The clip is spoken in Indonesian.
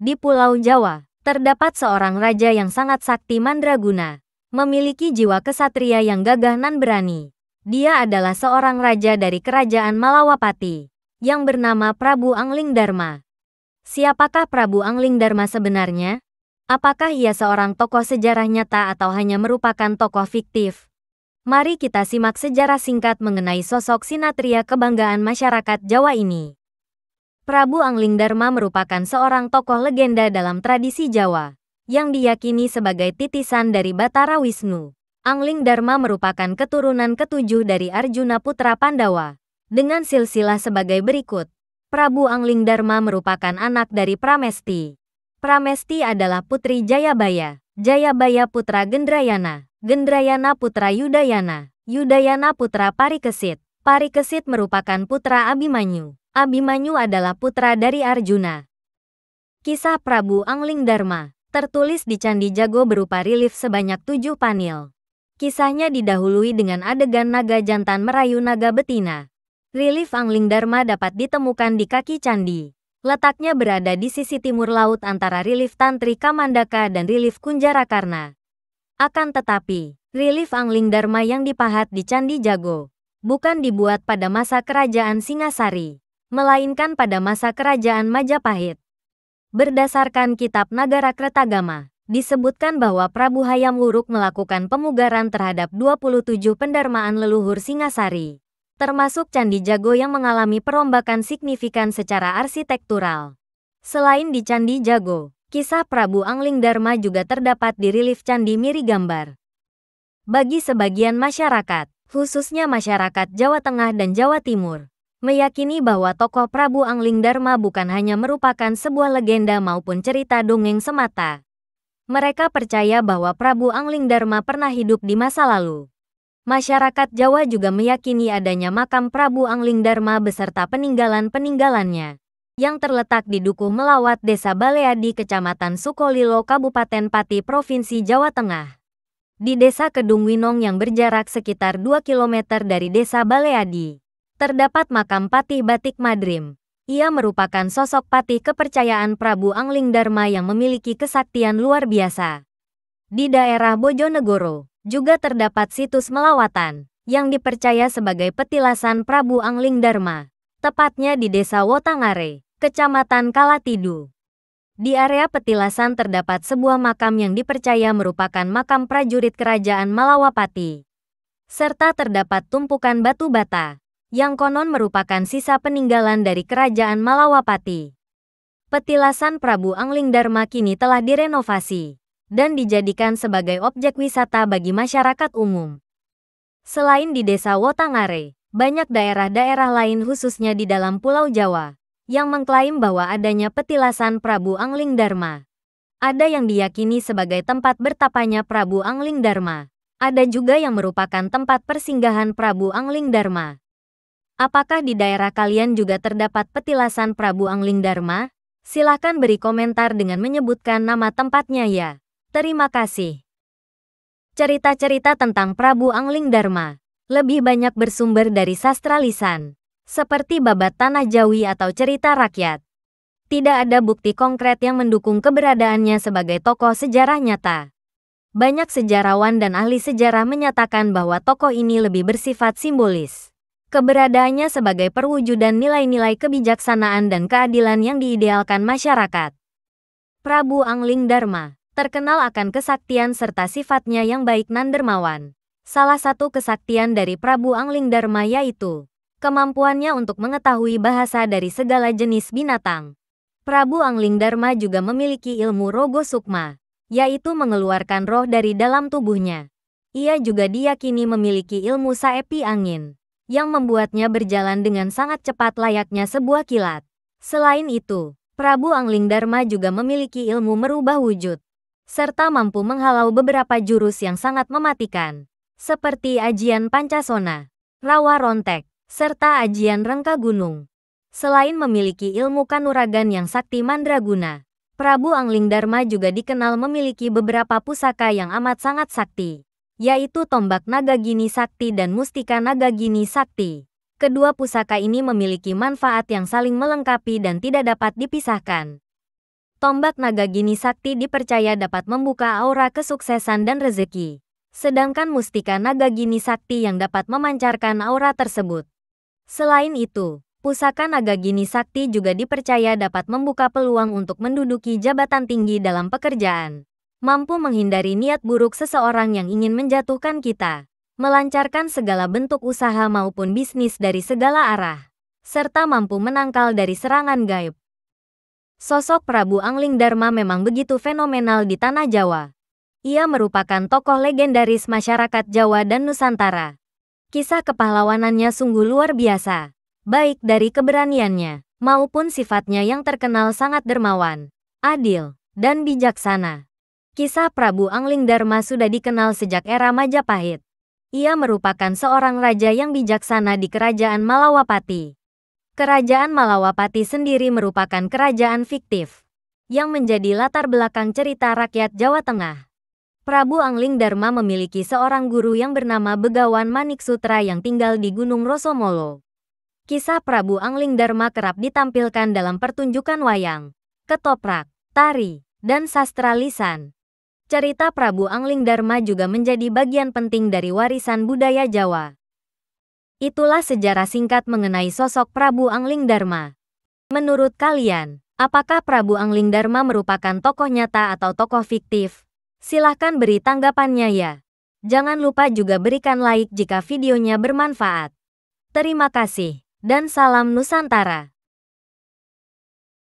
Di Pulau Jawa, terdapat seorang raja yang sangat sakti mandraguna, memiliki jiwa kesatria yang gagah nan berani. Dia adalah seorang raja dari kerajaan Malawapati, yang bernama Prabu Anglingdarma. Siapakah Prabu Anglingdarma sebenarnya? Apakah ia seorang tokoh sejarah nyata atau hanya merupakan tokoh fiktif? Mari kita simak sejarah singkat mengenai sosok sinatria kebanggaan masyarakat Jawa ini. Prabu Anglingdarma merupakan seorang tokoh legenda dalam tradisi Jawa, yang diyakini sebagai titisan dari Batara Wisnu. Anglingdarma merupakan keturunan ketujuh dari Arjuna putra Pandawa, dengan silsilah sebagai berikut. Prabu Anglingdarma merupakan anak dari Pramesti. Pramesti adalah putri Jayabaya, Jayabaya putra Gendrayana, Gendrayana putra Yudayana, Yudayana putra Parikesit, Parikesit merupakan putra Abimanyu, Abimanyu adalah putra dari Arjuna. Kisah Prabu Anglingdarma tertulis di Candi Jago berupa relief sebanyak 7 panel. Kisahnya didahului dengan adegan naga jantan merayu naga betina. Relief Anglingdarma dapat ditemukan di kaki candi. Letaknya berada di sisi timur laut antara relief Tantri Kamandaka dan relief Kunjarakarna. Akan tetapi, relief Anglingdarma yang dipahat di Candi Jago bukan dibuat pada masa kerajaan Singasari, melainkan pada masa kerajaan Majapahit. Berdasarkan kitab Nagara Kretagama, disebutkan bahwa Prabu Hayam Wuruk melakukan pemugaran terhadap 27 pendarmaan leluhur Singasari, termasuk Candi Jago yang mengalami perombakan signifikan secara arsitektural. Selain di Candi Jago, kisah Prabu Anglingdarma juga terdapat di relief Candi Mirigambar. Bagi sebagian masyarakat, khususnya masyarakat Jawa Tengah dan Jawa Timur, meyakini bahwa tokoh Prabu Anglingdarma bukan hanya merupakan sebuah legenda maupun cerita dongeng semata. Mereka percaya bahwa Prabu Anglingdarma pernah hidup di masa lalu. Masyarakat Jawa juga meyakini adanya makam Prabu Anglingdarma beserta peninggalan-peninggalannya, yang terletak di Dukuh Melawat Desa Baleadi Kecamatan Sukolilo Kabupaten Pati Provinsi Jawa Tengah. Di Desa Kedung Winong yang berjarak sekitar 2 km dari Desa Baleadi, terdapat makam Patih Batik Madrim. Ia merupakan sosok patih kepercayaan Prabu Anglingdarma yang memiliki kesaktian luar biasa. Di daerah Bojonegoro, juga terdapat situs Melawatan, yang dipercaya sebagai petilasan Prabu Anglingdarma, tepatnya di Desa Wotangare, Kecamatan Kalatidu. Di area petilasan terdapat sebuah makam yang dipercaya merupakan makam prajurit kerajaan Malawapati, serta terdapat tumpukan batu bata, yang konon merupakan sisa peninggalan dari kerajaan Malawapati. Petilasan Prabu Anglingdarma kini telah direnovasi dan dijadikan sebagai objek wisata bagi masyarakat umum. Selain di Desa Wotangare, banyak daerah-daerah lain khususnya di dalam Pulau Jawa, yang mengklaim bahwa adanya petilasan Prabu Anglingdarma. Ada yang diyakini sebagai tempat bertapanya Prabu Anglingdarma. Ada juga yang merupakan tempat persinggahan Prabu Anglingdarma. Apakah di daerah kalian juga terdapat petilasan Prabu Anglingdarma? Silahkan beri komentar dengan menyebutkan nama tempatnya ya. Terima kasih. Cerita-cerita tentang Prabu Anglingdarma lebih banyak bersumber dari sastra lisan, seperti babat tanah Jawi atau cerita rakyat. Tidak ada bukti konkret yang mendukung keberadaannya sebagai tokoh sejarah nyata. Banyak sejarawan dan ahli sejarah menyatakan bahwa tokoh ini lebih bersifat simbolis. Keberadaannya sebagai perwujudan nilai-nilai kebijaksanaan dan keadilan yang diidealkan masyarakat. Prabu Anglingdarma terkenal akan kesaktian serta sifatnya yang baik nan dermawan. Salah satu kesaktian dari Prabu Anglingdarma yaitu kemampuannya untuk mengetahui bahasa dari segala jenis binatang. Prabu Anglingdarma juga memiliki ilmu Rogo Sukma, yaitu mengeluarkan roh dari dalam tubuhnya. Ia juga diyakini memiliki ilmu Saepi Angin, yang membuatnya berjalan dengan sangat cepat layaknya sebuah kilat. Selain itu, Prabu Anglingdarma juga memiliki ilmu merubah wujud, serta mampu menghalau beberapa jurus yang sangat mematikan, seperti Ajian Pancasona, Rawa Rontek, serta Ajian Rengka Gunung. Selain memiliki ilmu kanuragan yang sakti mandraguna, Prabu Anglingdarma juga dikenal memiliki beberapa pusaka yang amat sangat sakti, yaitu Tombak Nagagini Sakti dan Mustika Nagagini Sakti. Kedua pusaka ini memiliki manfaat yang saling melengkapi dan tidak dapat dipisahkan. Tombak naga gini sakti dipercaya dapat membuka aura kesuksesan dan rezeki. Sedangkan mustika naga gini sakti yang dapat memancarkan aura tersebut. Selain itu, pusaka naga gini sakti juga dipercaya dapat membuka peluang untuk menduduki jabatan tinggi dalam pekerjaan. Mampu menghindari niat buruk seseorang yang ingin menjatuhkan kita. Melancarkan segala bentuk usaha maupun bisnis dari segala arah. Serta mampu menangkal dari serangan gaib. Sosok Prabu Angling Dharma memang begitu fenomenal di tanah Jawa. Ia merupakan tokoh legendaris masyarakat Jawa dan Nusantara. Kisah kepahlawanannya sungguh luar biasa, baik dari keberaniannya, maupun sifatnya yang terkenal sangat dermawan, adil, dan bijaksana. Kisah Prabu Angling Dharma sudah dikenal sejak era Majapahit. Ia merupakan seorang raja yang bijaksana di Kerajaan Malawapati. Kerajaan Malawapati sendiri merupakan kerajaan fiktif yang menjadi latar belakang cerita rakyat Jawa Tengah. Prabu Angling Dharma memiliki seorang guru yang bernama Begawan Maniksutra yang tinggal di Gunung Rosomolo. Kisah Prabu Angling Dharma kerap ditampilkan dalam pertunjukan wayang, ketoprak, tari, dan sastra lisan. Cerita Prabu Angling Dharma juga menjadi bagian penting dari warisan budaya Jawa. Itulah sejarah singkat mengenai sosok Prabu Angling Dharma. Menurut kalian, apakah Prabu Angling Dharma merupakan tokoh nyata atau tokoh fiktif? Silahkan beri tanggapannya ya. Jangan lupa juga berikan like jika videonya bermanfaat. Terima kasih, dan salam Nusantara.